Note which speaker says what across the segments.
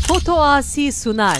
Speaker 1: Foto Asi sunar.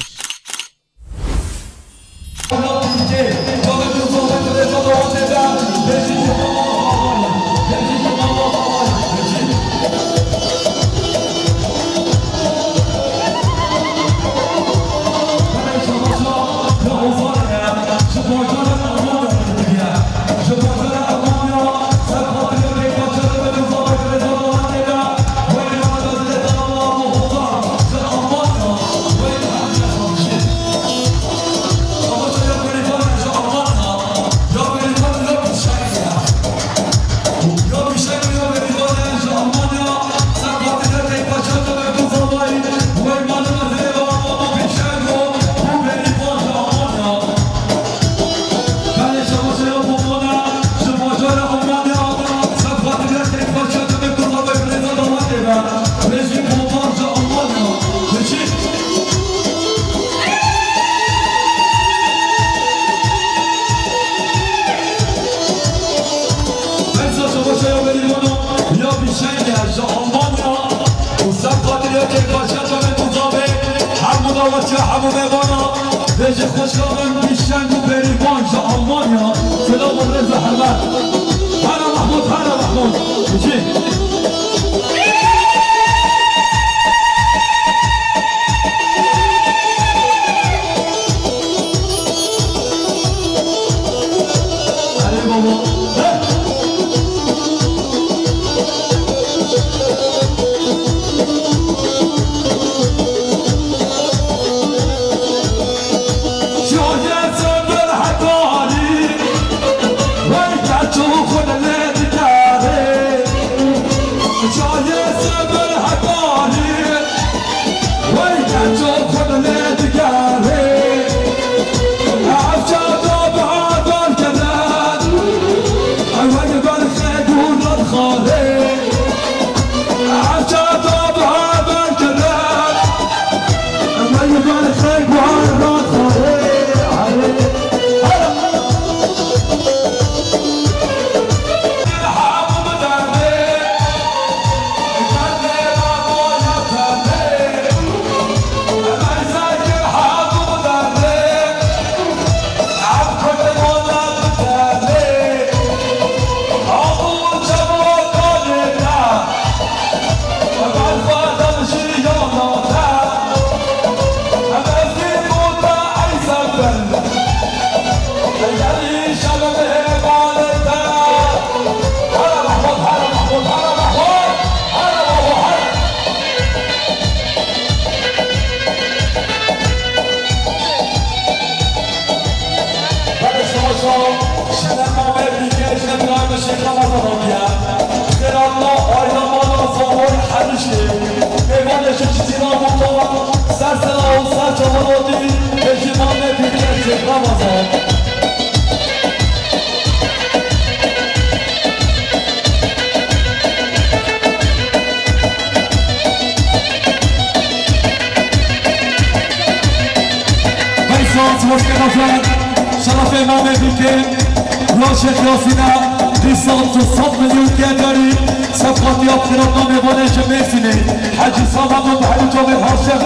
Speaker 2: شرف امام بیکن راشد یاسینا ریسان تو 100 میلیون که داری صفقاتی افتراب نامه بانش میسینه حجی سامم و حجی جامعه هاشم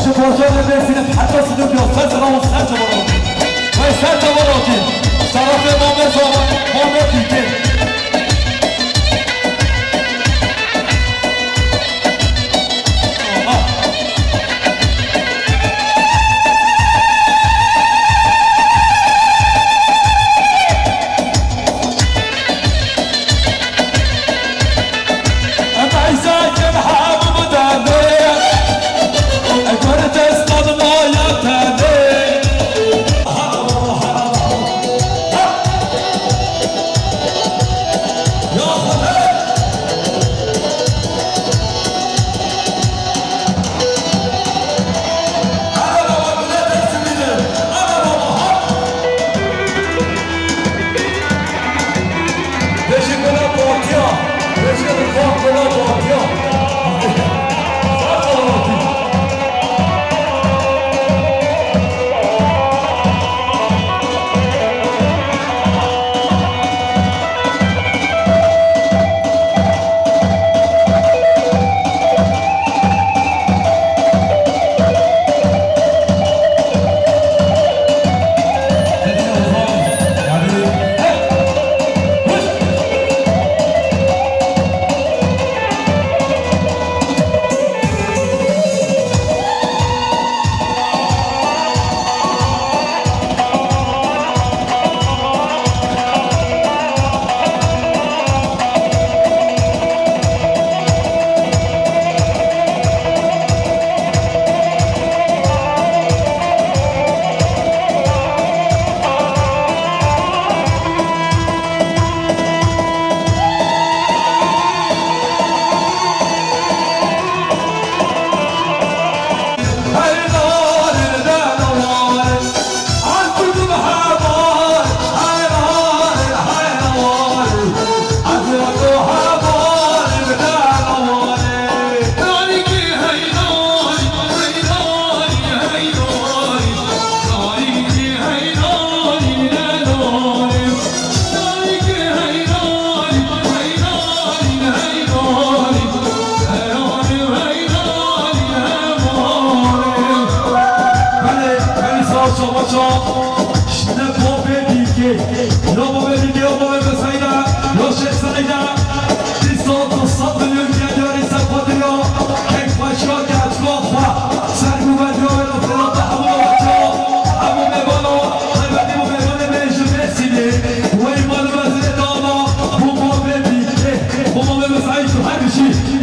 Speaker 2: شپارجان میسینه حتی سنو بیاسته زنان و سر جواراتی و سر جواراتی شرف امام بیکن شما نه باب دیگه یا باب دیگه یا باب بسایده یا شیخ سایده 200 میلیون دیاری سفاده یا یک باشا گچگاه خواه سرگو بدیار افتراط همون بچه همون میبانو خیبتی و میبان میشو بسیده و این مال وزیر دانا بو باب دیگه بو باب بسایده تو همیشی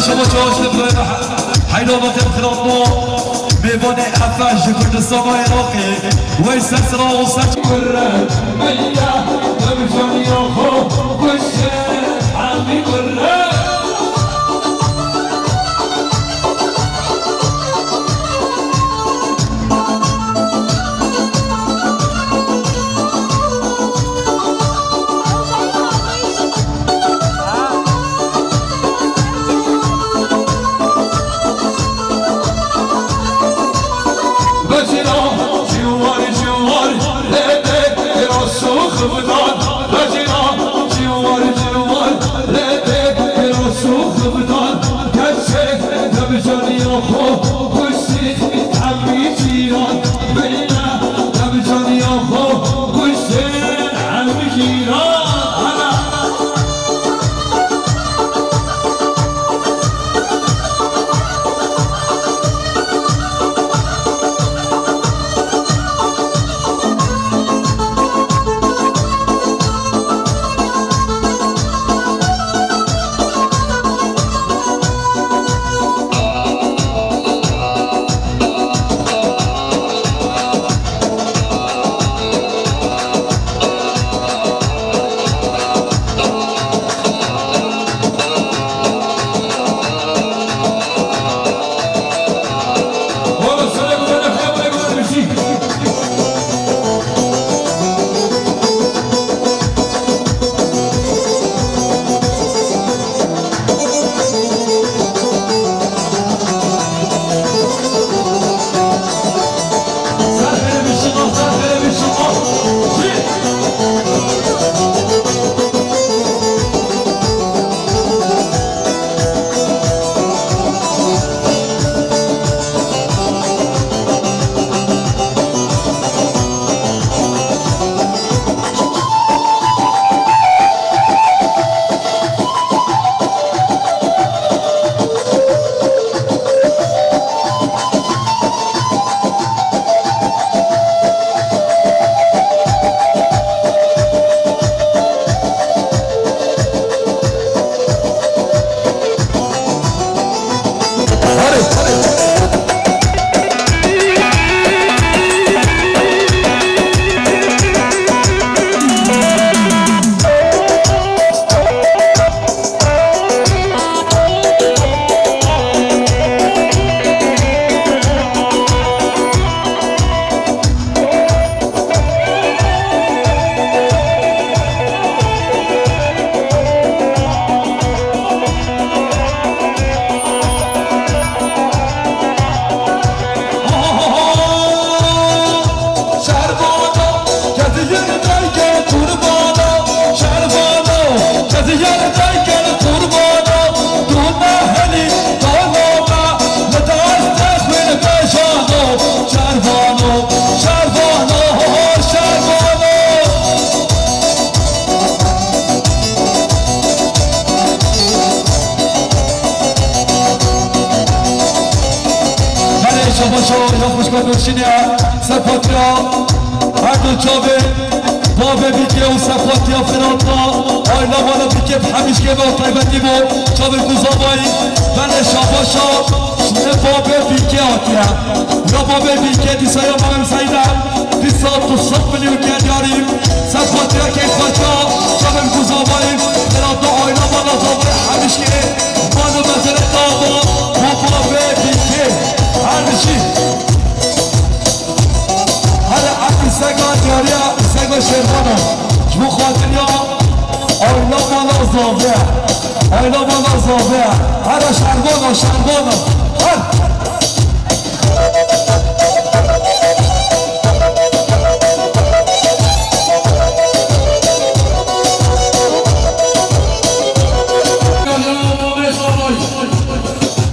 Speaker 2: شما جاش حیدابات انقلابو میوان افش کردستان و عراقی و سسرا و سچ
Speaker 1: قره میا بمجانی آخو بشه حمی قره
Speaker 2: سفاتیا هر دو جابه بابه بیگه و سفاتیا فرانتا آیلا والا بیگه همیشه با طیبتی با جابه گوزابایی بله شاباشا بابه بیگه آتیا یا بابه بیگه دیسایا بابه سایدم دیسا تو صد میلیون که داریم سفاتیا که خواهتا جابه گوزابایی فرانتا آیلا والا جابه همیشه بانو بزره دابا بابه بیگه همیشه سگا جاریا سگا شیرخانو جمو خاطریا آیلا مالا زاویه آیلا مالا زاویه هر شربانو شربانو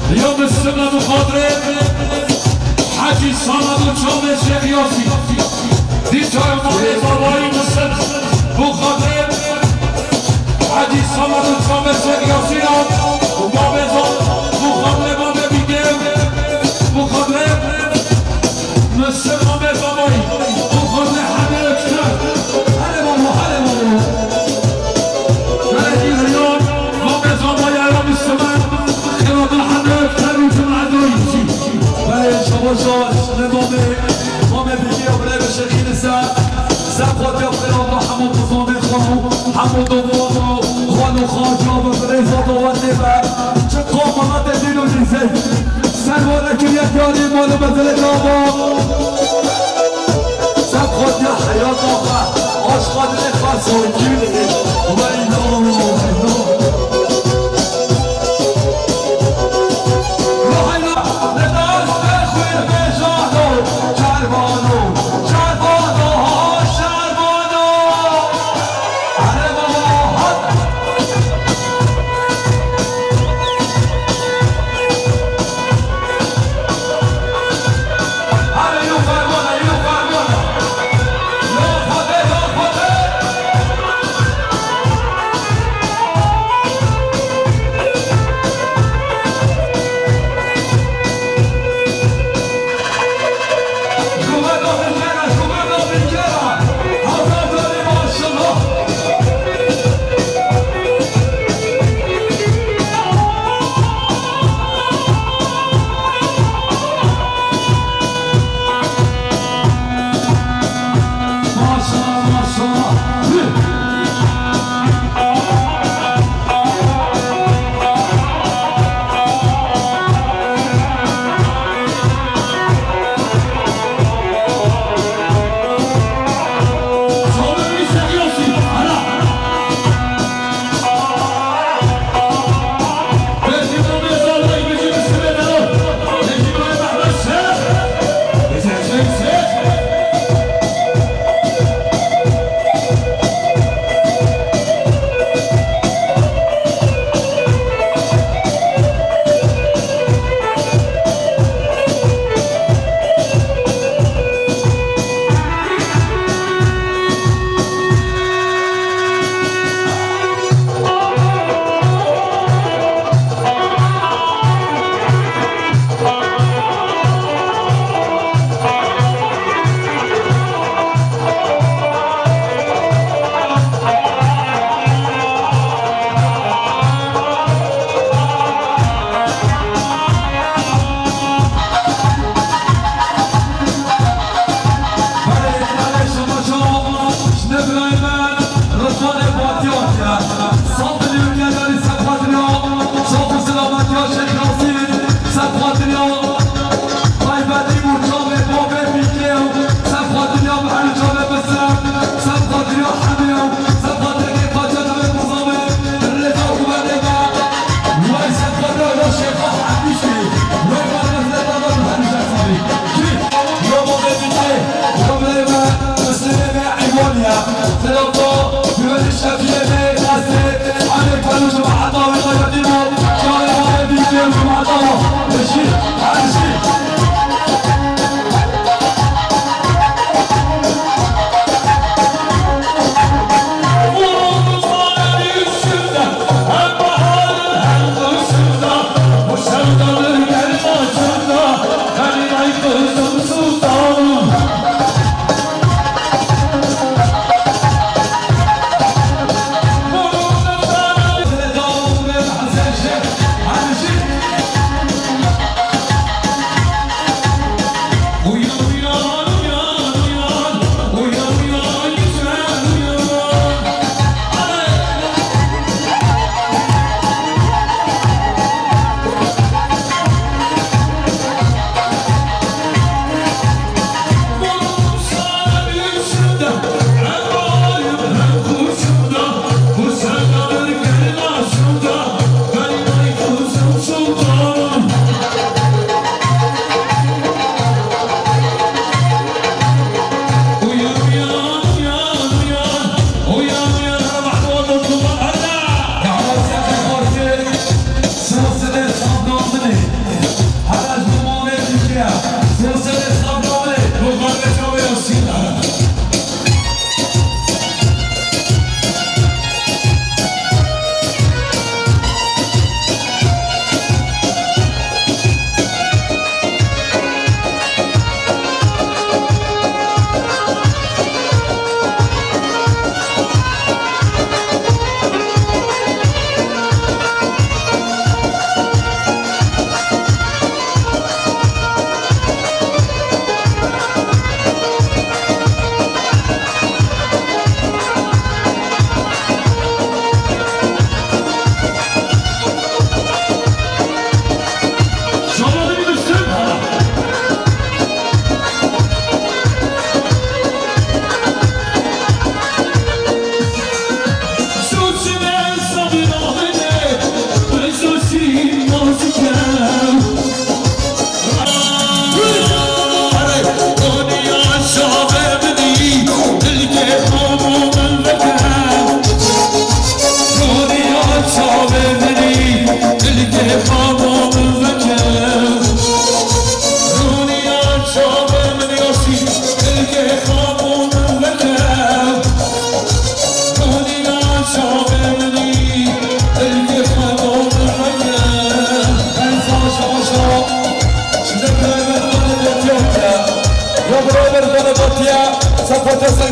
Speaker 1: اليوم السنة مخاطرين حاجي صمد وشوم الشيخ يوسف دي جاي مالي باباي مسد مخاطرين حاجي صمد وشوم الشيخ يوسف وبابي مخاطرين بابي بيجيب مخاطرين مسد بابي باباي مخاطرين حدا اكتر هلا بابا هلا بابا هلا اليوم بابي باباي يا السماء
Speaker 2: شباشاش نظامه بيجي وبلا بشكل ساعة ساقط يا فريضة حمود نظامي خانو حمود وضوضو خانو خاجة بفريضة والنبا شقا مهات دينو جنسي سنوانا كريا كاري مالو بزل دابا ساقط يا حياة آخر عشقات الإخلاص والجيل وينو
Speaker 1: Hallelujah.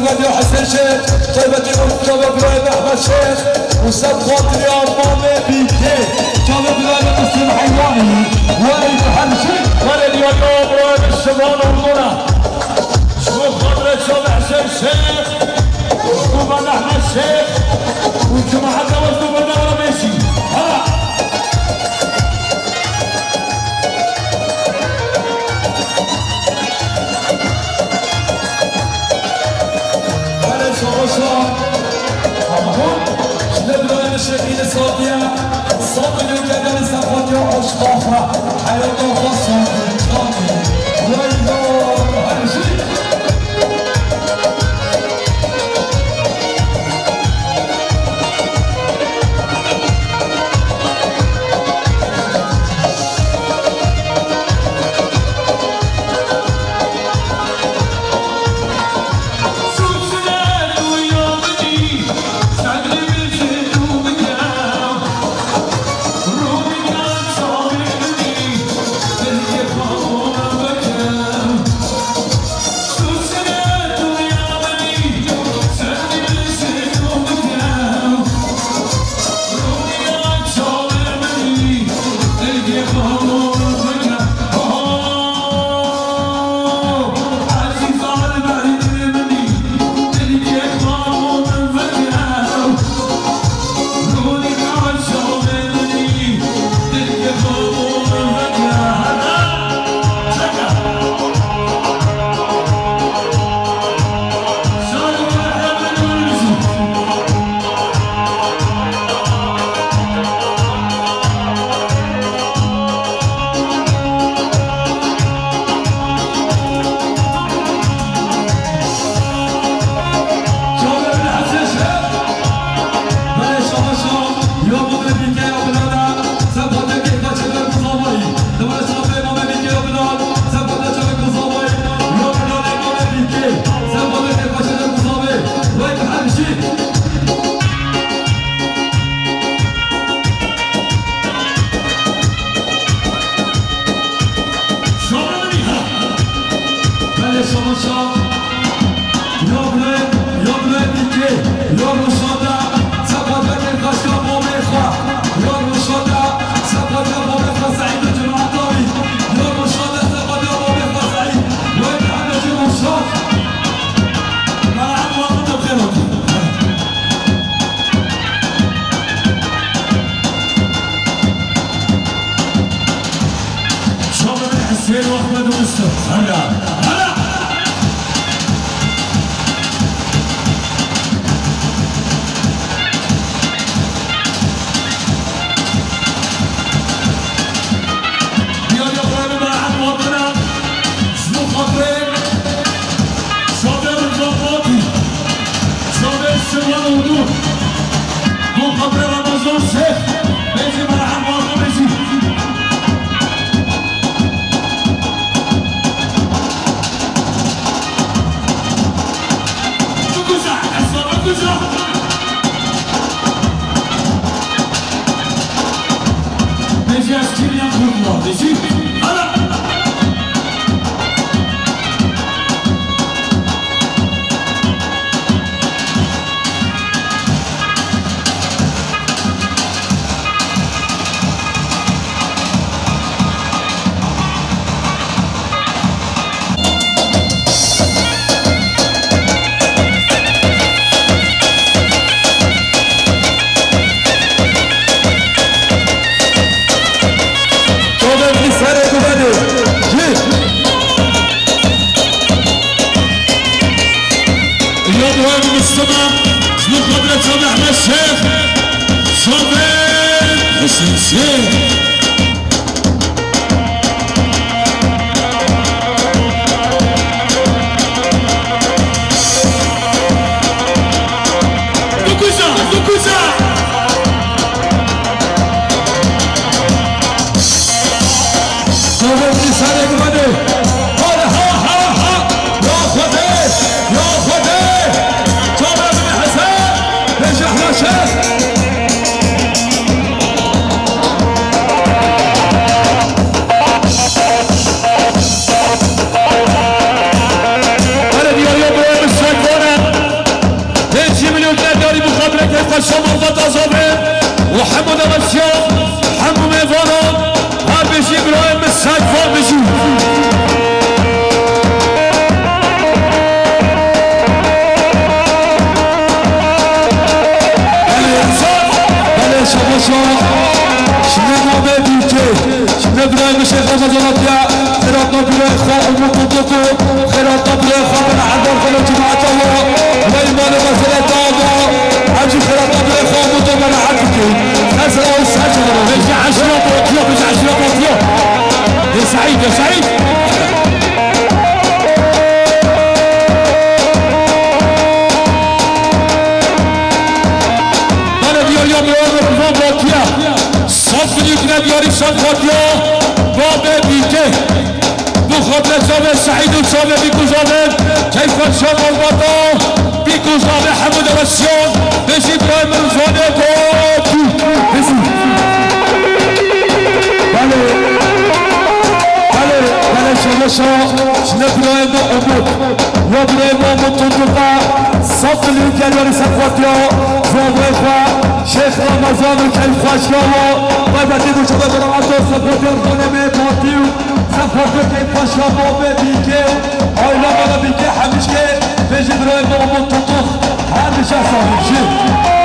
Speaker 2: بقدر حسن شيخ طيبتي مكتوب ابراهيم احمد شيخ وسب خاطر يا ماما بيتي كان بلاد مسلم حيواني وين حمشي
Speaker 1: ولا اليوم ابراهيم الشباب والغنى شوف خاطر شوف حسن شيخ وطوبان احمد شيخ والجماعه توزنوا بالدوره ماشي هلا
Speaker 2: الشكل الصوتية الصوت اللي كان يسافر يوحش طافرة حياته خاصة بالشاطئ ويلو هالشي
Speaker 1: حسين واحمد ومستر هلا هلا يا ابراهيم بعد وطنا شنو خاطرين صابر الضباطي صابر الشوال ودود مو خاطر رمضان شيخ بيجي ملعب وطنا بيجي Neyse kim yapıyorlar? Neyse? Hala! السماء شنو قدرة صابر أحمد الشيخ صابر حسن الشيخ مليون داری مخابره که از شما و تازابه و حمود غشیان حمو میوانان هر بشی ابراهیم سجفان بشی
Speaker 2: بله شما شما نامه بیته شما ابراهیم شیخ مزاراتیا خیرات نبیره خواه امو قدوکو خیرات نبیره خواه من حضار خلو جماعت الله و ایمان مسئلت آقا عجی خیرات نبیره خواه امو تو من حدکی نسل او سجل
Speaker 1: بشي عشرة بوطيو بشي عشرة بوطيو يا سعيد يا سعيد أنا ديار يوم يوم بفهم بوطيا صد مليون دياري صد بوطيا بابا بيته بخاطر جامع سعيد وجامع بيكوزامن كيف شام البطل بيكوزامن حمود غشيان بشي ابراهيم رزواني بوطي
Speaker 2: بله شما ابراهیم عمود و ابراهیم عمود تندقه صد ملیون گریاری سفاتیا زوابه خواه شیخ رمضان و کیف خوشگاه و بدی دوشده برای عبدال سفاتیا خانمه باتیو سفاتیا کیف خوشگاه بابه بیگه آیلا بالا بیگه همیشه بیش ابراهیم عمود تندق هر میشه صاحب شید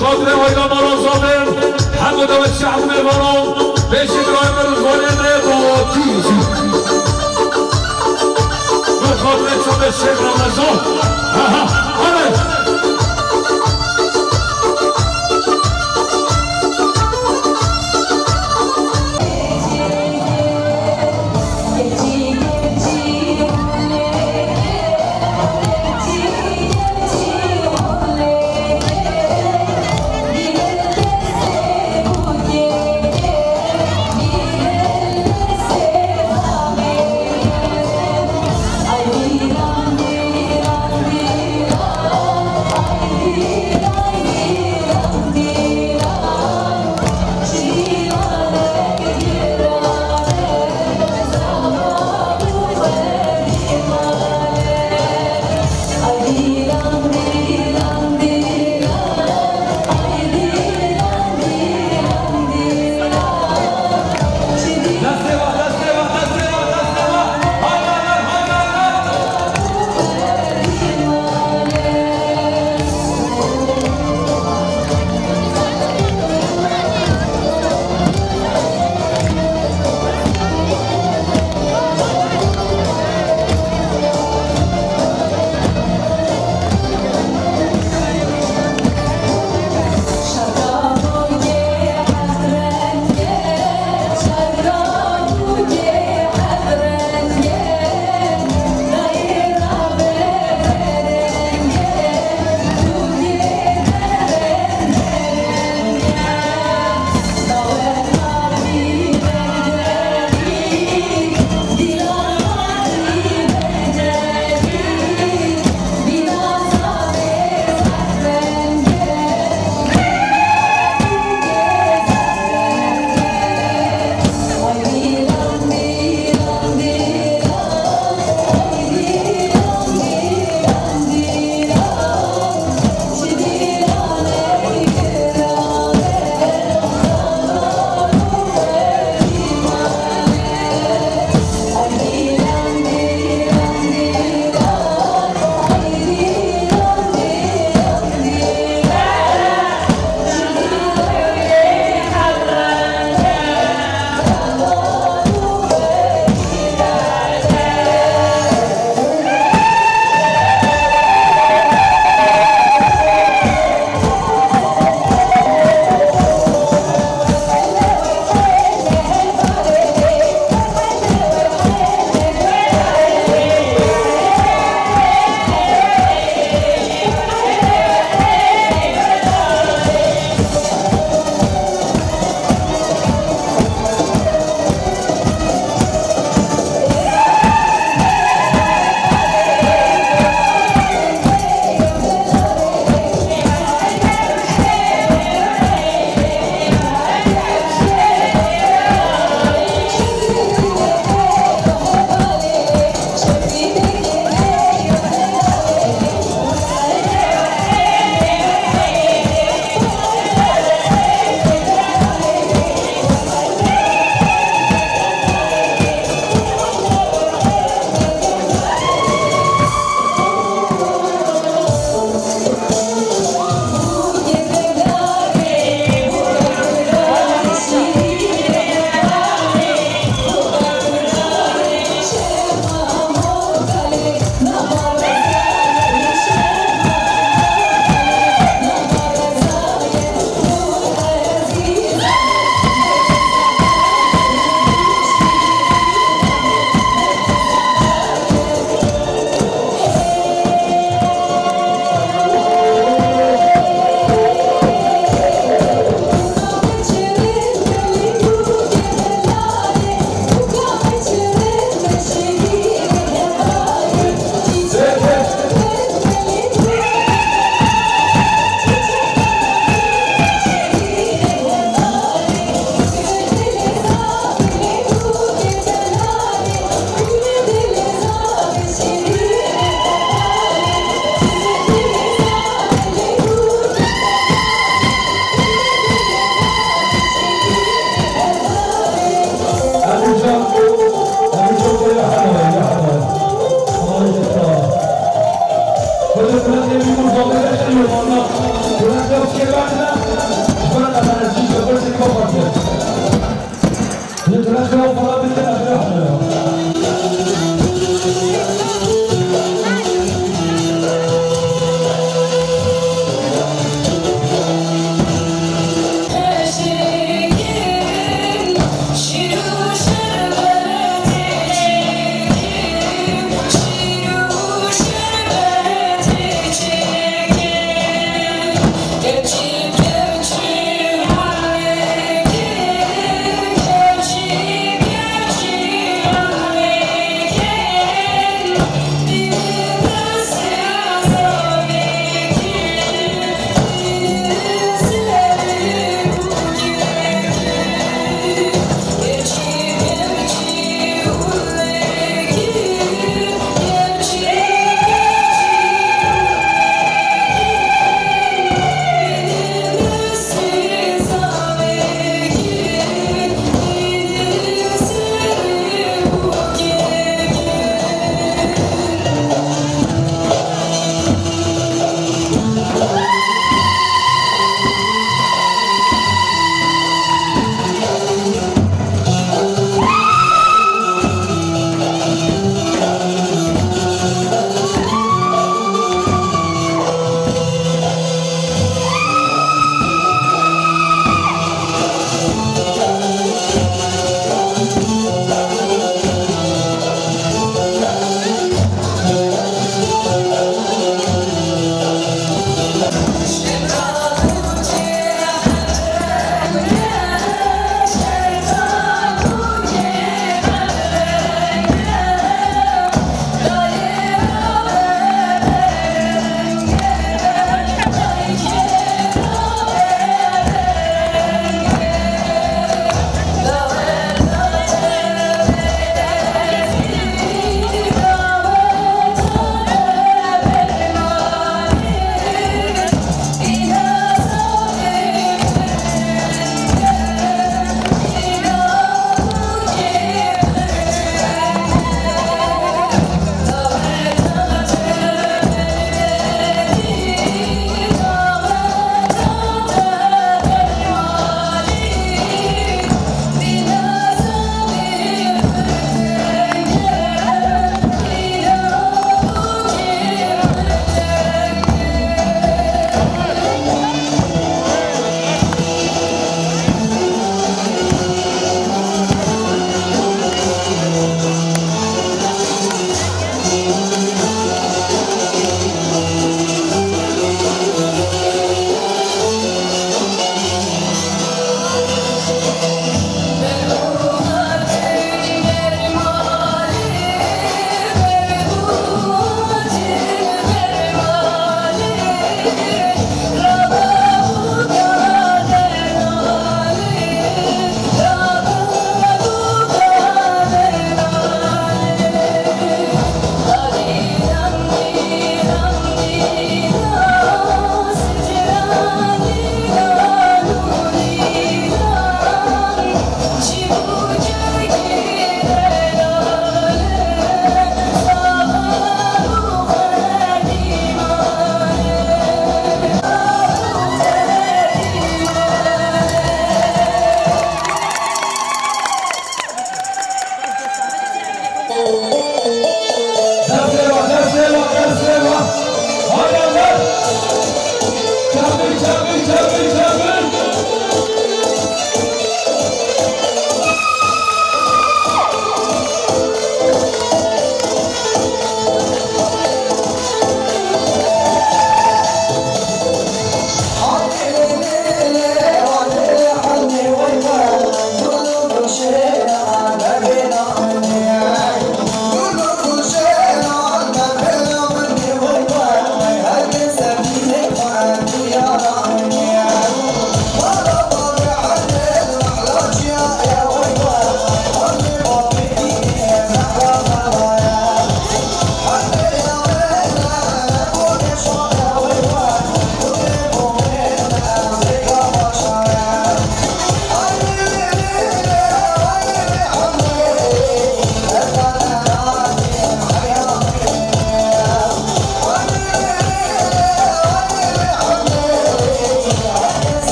Speaker 1: بخاطر آیلا مرازامن حمود و شعب میبارم بیش ابراهیم رزوانه باتی بخاطر چون شیخ رمضان
Speaker 2: له والله ولا دوش كبرنا شكرا على الشيء بس كفرت يتركوا فرابط الأفراح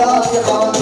Speaker 3: رفیقان